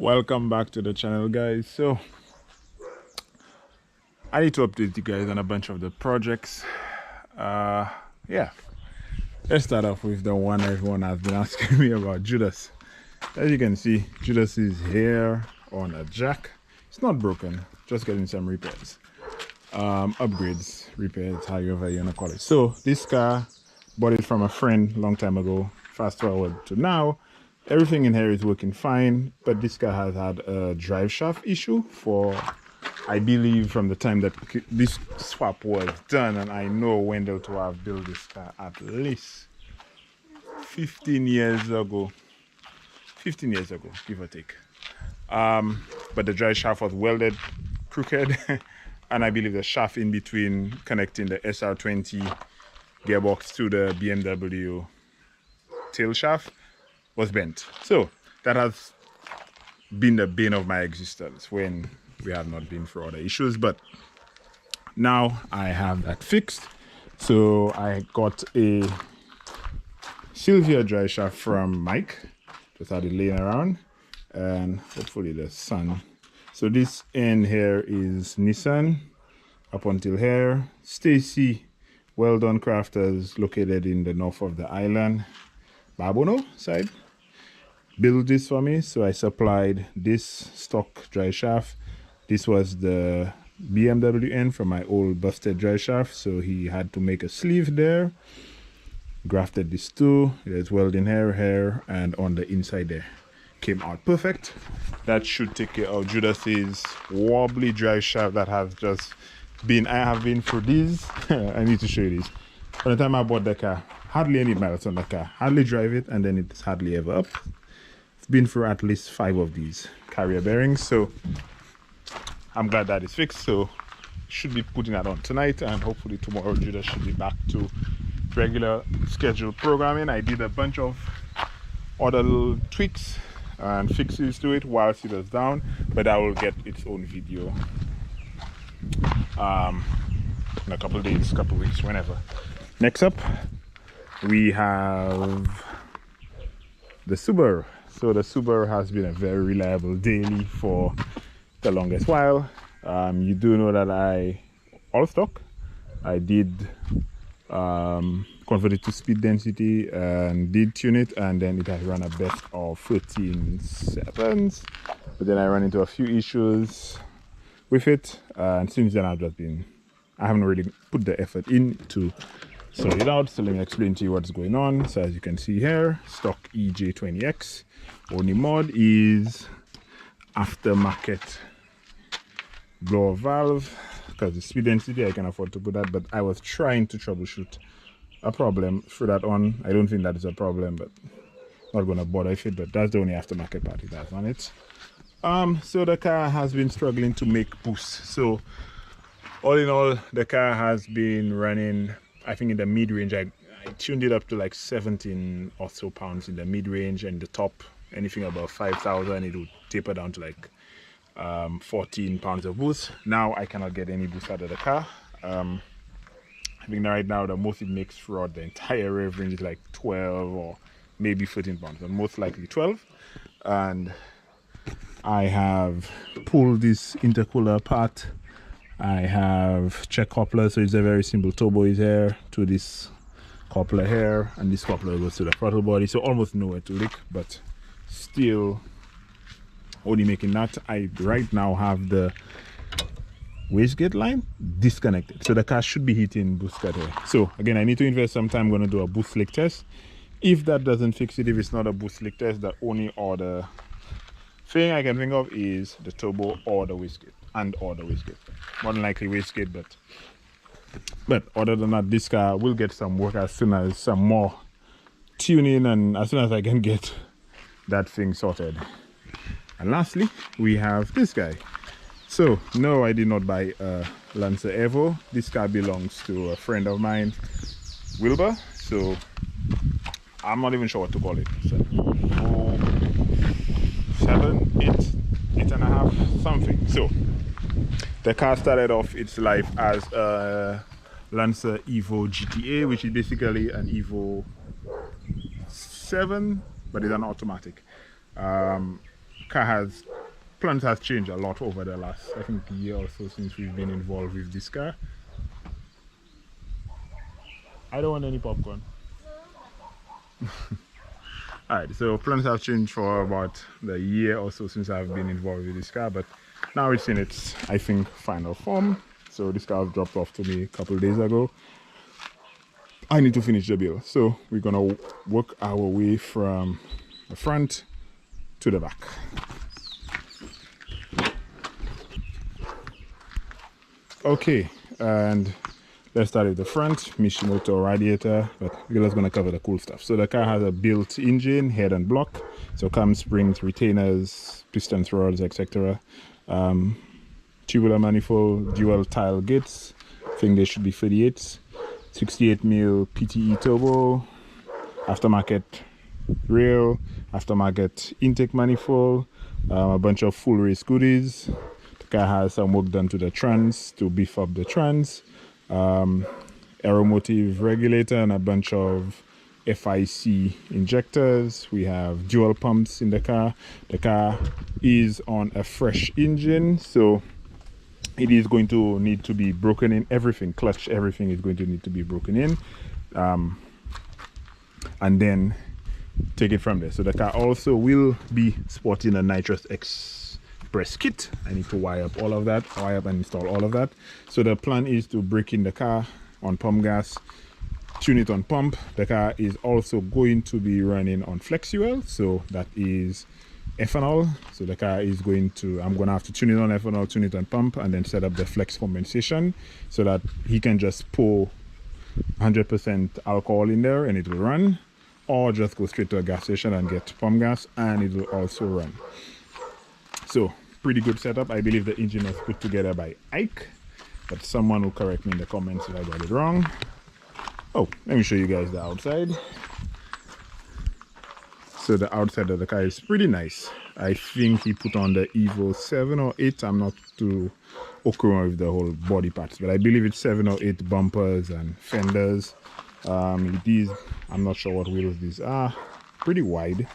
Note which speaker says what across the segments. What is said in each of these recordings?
Speaker 1: Welcome back to the channel, guys. So I need to update you guys on a bunch of the projects. Yeah, let's start off with the one everyone has been asking me about, Judas. As you can see, Judas is here on a jack. It's not broken, just getting some repairs, upgrades, repairs, however you want to call it. So this car, bought it from a friend long time ago. Fast forward to now, everything in here is working fine, but this car has had a drive shaft issue for, I believe, from the time that this swap was done, and I know Wendell to have built this car at least 15 years ago, give or take. But the drive shaft was welded crooked and I believe the shaft in between connecting the SR20 gearbox to the BMW tail shaft was bent. So that has been the bane of my existence when we have not been through other issues, but now I have that fixed. So I got a Sylvia drive shaft from Mike, just had it laying around, and hopefully the sun. So this end here is Nissan up until here. Stacy Well Done Crafters, located in the north of the island, Babono side, built this for me. So I supplied this stock drive shaft. This was the BMW end from my old busted drive shaft, so he had to make a sleeve there. Grafted this too. There's welding here, and on the inside there. Came out perfect. That should take care of Judas's wobbly drive shaft that has just been, I have been through these. I need to show you this. By the time I bought the car, hardly any miles on the car, hardly drive it, and then it's hardly ever up. It's been through at least 5 of these carrier bearings, so I'm glad that is fixed. So should be putting that on tonight, and hopefully tomorrow Judas should be back to regular scheduled programming. I did a bunch of other little tweaks and fixes to it whilst it was down, but I will get its own video in a couple of days, couple of weeks, whenever. Next up we have the Subaru. So the Subaru has been a very reliable daily for the longest while. You do know that I all stock. I did convert it to speed density and did tune it, and then it has run a best of 13.7s, but then I ran into a few issues with it, and since then I haven't really put the effort in to sort it out. So let me explain to you what's going on. So as you can see here, stock EJ20X, only mod is aftermarket blower valve, because the speed density I can afford to put that, but I was trying to troubleshoot a problem through that on. I don't think that is a problem, but not gonna bother with it. But that's the only aftermarket part it has on it. So the car has been struggling to make boost. So all in all, the car has been running, I think in the mid-range, I tuned it up to like 17 or so pounds in the mid-range, and the top, anything above 5,000, it would taper down to like 14 pounds of boost. Now I cannot get any boost out of the car. I think right now the most it makes throughout the entire rev range is like 12 or maybe 13 pounds, but most likely 12. And I have pulled this intercooler apart. I have check coupler, so it's a very simple turbo is here to this coupler here, and this coupler goes to the throttle body, so almost nowhere to leak, but still only making that. I right now have the wastegate line disconnected, so the car should be hitting boost cut here. So again, I need to invest some time. I'm going to do a boost slick test. If that doesn't fix it, if it's not a boost slick test, the only other thing I can think of is the turbo or the wastegate, or the wastegate. More than likely wastegate, but other than that, this car will get some work as soon as some more tuning, and as soon as I can get that thing sorted. And lastly, we have this guy. So no, I did not buy a Lancer Evo. This car belongs to a friend of mine, Wilber. So I'm not even sure what to call it. So 7, 8 and a half, something. So the car started off its life as a Lancer Evo GTA, which is basically an Evo 7, but it's an automatic. plans has changed a lot over the last, I think, year or so since we've been involved with this car. I don't want any popcorn. Alright, so plans have changed for about the year or so since I've been involved with this car, but now it's in its, I think, final form. So this car was dropped off to me a couple of days ago. I need to finish the build, so we're gonna work our way from the front to the back. Okay, and let's start with the front. Mitsubishi radiator, but we're just gonna cover the cool stuff. So the car has a built engine, head and block, so cam springs, retainers, pistons, rods, etc. Tubular manifold, dual tile gates. I think they should be 38s. 68mm PTE turbo, aftermarket rail, aftermarket intake manifold, a bunch of full race goodies. The car has some work done to the trans to beef up the trans, aeromotive regulator, and a bunch of FIC injectors. We have dual pumps in the car. The car is on a fresh engine, so it is going to need to be broken in. Everything, clutch, everything is going to need to be broken in, and then take it from there. So the car also will be sporting a nitrous express kit. I need to wire up all of that, wire up and install all of that. So the plan is to break in the car on pump gas, tune it on pump. The car is also going to be running on flex fuel, so that is ethanol. So the car is going to, I'm going to have to tune it on ethanol, tune it on pump, and then set up the flex compensation so that he can just pour 100% alcohol in there and it will run, or just go straight to a gas station and get pump gas and it will also run. So pretty good setup. I believe the engine was put together by Ike, but someone will correct me in the comments if I got it wrong. Oh, let me show you guys the outside. So the outside of the car is pretty nice. I think he put on the Evo 7 or 8. I'm not too okra with the whole body parts, but I believe it's 7 or 8 bumpers and fenders. These, I'm not sure what wheels these are. Pretty wide.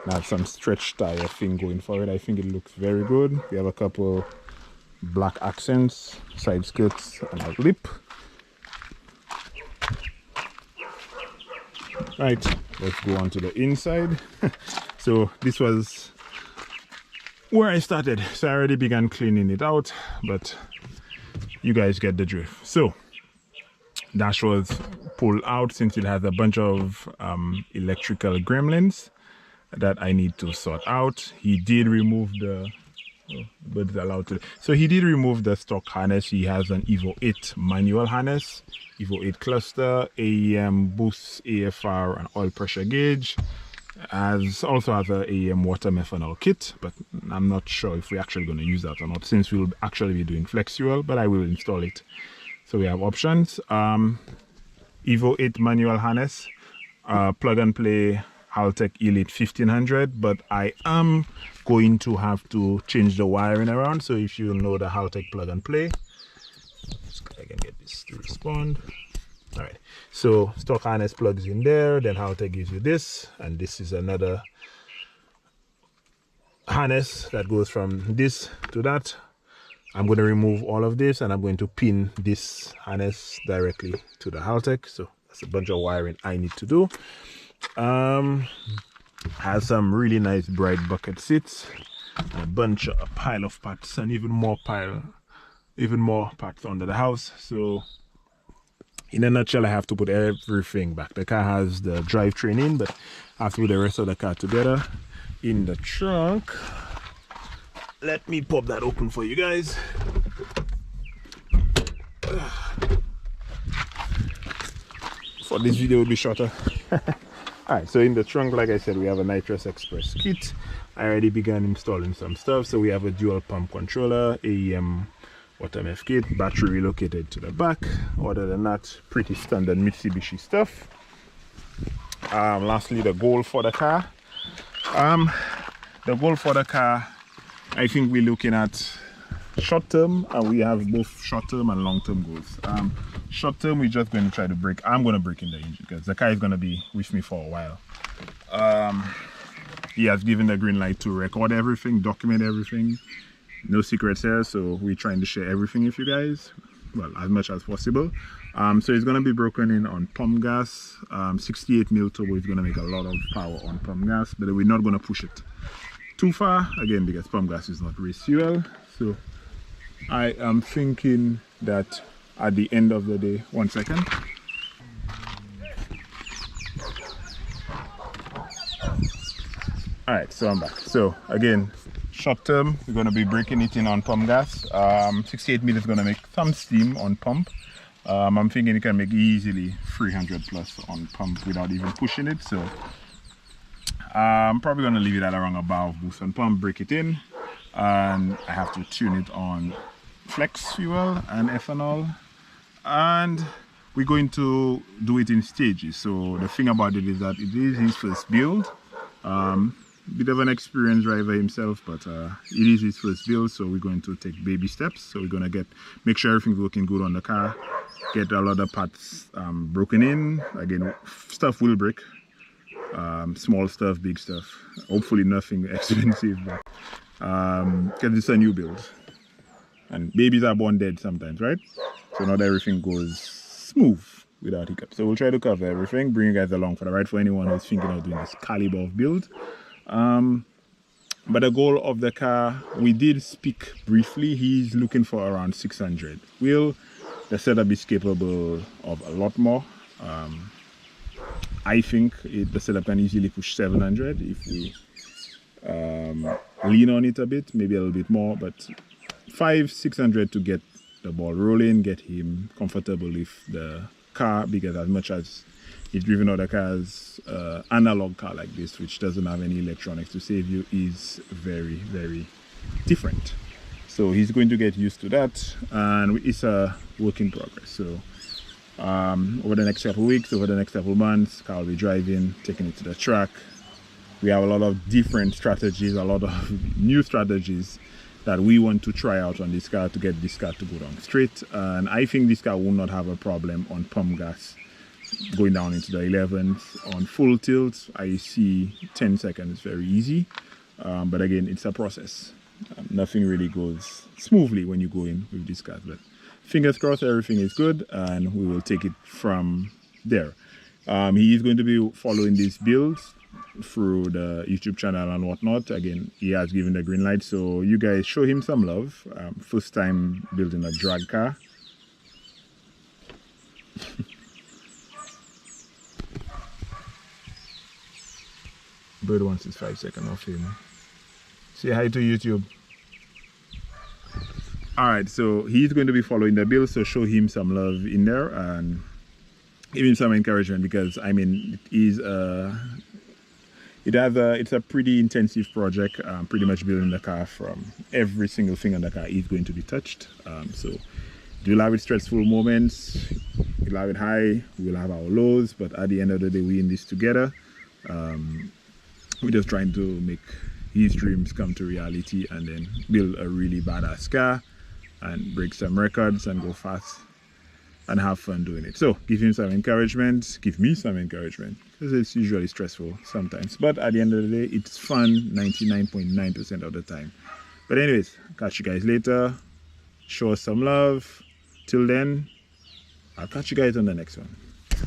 Speaker 1: I have some stretch tire thing going for it. I think it looks very good. We have a couple black accents, side skirts, and a lip. Right, let's go on to the inside. So this was where I started. So I already began cleaning it out, but you guys get the drift. So dash was pulled out since it has a bunch of electrical gremlins that I need to sort out. He did remove the but allowed to. So he did remove the stock harness. He has an Evo 8 manual harness, Evo 8 cluster, AEM boost, AFR, and oil pressure gauge. Also has a AEM water methanol kit, but I'm not sure if we're actually going to use that or not, since we'll actually be doing flex fuel, but I will install it. So we have options. Evo 8 manual harness, plug and play Haltech Elite 1500, but I am going to have to change the wiring around. So if you know the Haltech plug and play, I can get this to respond. All right, so stock harness plugs in there, then Haltech gives you this, and this is another harness that goes from this to that. I'm going to remove all of this and I'm going to pin this harness directly to the Haltech. So that's a bunch of wiring I need to do. Has some really nice bright bucket seats, a pile of parts, and even more parts under the house. So in a nutshell, I have to put everything back. The car has the drivetrain in, but I have to put the rest of the car together. In the trunk, let me pop that open for you guys. For this video will be shorter. Alright, so in the trunk, like I said, we have a nitrous express kit. I already began installing some stuff. So we have a dual pump controller, AEM water meth kit, battery relocated to the back. Other than that, pretty standard Mitsubishi stuff. Lastly, the goal for the car. I think we're looking at short term, and we have both short term and long term goals. Short term, we're just going to try to I'm going to break in the engine because the car is going to be with me for a while. he has given the green light to record everything, document everything. No secrets here, so we're trying to share everything with you guys, well, as much as possible. So it's going to be broken in on pump gas. 68 mil turbo is going to make a lot of power on pump gas, but we're not going to push it too far, again, because pump gas is not race fuel. So I am thinking that at the end of the day, 1 second. All right, so I'm back. So again, short term, we're going to be breaking it in on pump gas. 68 mil is going to make some steam on pump. I'm thinking it can make easily 300 plus on pump without even pushing it. So I'm probably going to leave it at around a bar of boost on pump, break it in, and I have to tune it on flex fuel and ethanol. And we're going to do it in stages. So the thing about it is that it is his first build. Bit of an experienced driver himself, but it is his first build, so we're going to take baby steps. So we're going to make sure everything's working good on the car, get a lot of parts broken in. Again, stuff will break, small stuff, big stuff, hopefully nothing expensive, but because it's a new build and babies are born dead sometimes, right? So not everything goes smooth without hiccups. So we'll try to cover everything, bring you guys along for the ride for anyone who's thinking of doing this caliber of build. But the goal of the car, we did speak briefly, he's looking for around 600. The setup is capable of a lot more. I think the setup can easily push 700 if we lean on it a bit, maybe a little bit more, but 500-600 to get the ball rolling, get him comfortable with the car, because as much as he's driven other cars, analog car like this, which doesn't have any electronics to save you, is very, very different. So he's going to get used to that, and it's a work in progress. So over the next couple of weeks, over the next couple of months, car will be driving, taking it to the track. We have a lot of different strategies, a lot of new strategies that we want to try out on this car to get this car to go down straight. And I think this car will not have a problem on pump gas going down into the 11s. On full tilt, I see 10 seconds very easy, but again, it's a process. Nothing really goes smoothly when you go in with this car, but fingers crossed everything is good, and we will take it from there. He is going to be following these builds through the YouTube channel and whatnot. Again, he has given the green light, so you guys show him some love. First time building a drag car. Bird wants his 5 second off him. Say hi to YouTube. Alright, so he's going to be following the build, so show him some love in there and give him some encouragement, because I mean it's a pretty intensive project. Pretty much building the car from every single thing on the car is going to be touched. So you'll have it stressful moments, you'll have it high, we'll have our lows, but at the end of the day, we're in this together. We're just trying to make his dreams come to reality, and then build a really badass car and break some records and go fast and have fun doing it. So give him some encouragement, give me some encouragement, because it's usually stressful sometimes, but at the end of the day, it's fun 99.9% of the time. But anyways, catch you guys later. Show us some love. Till then, I'll catch you guys on the next one.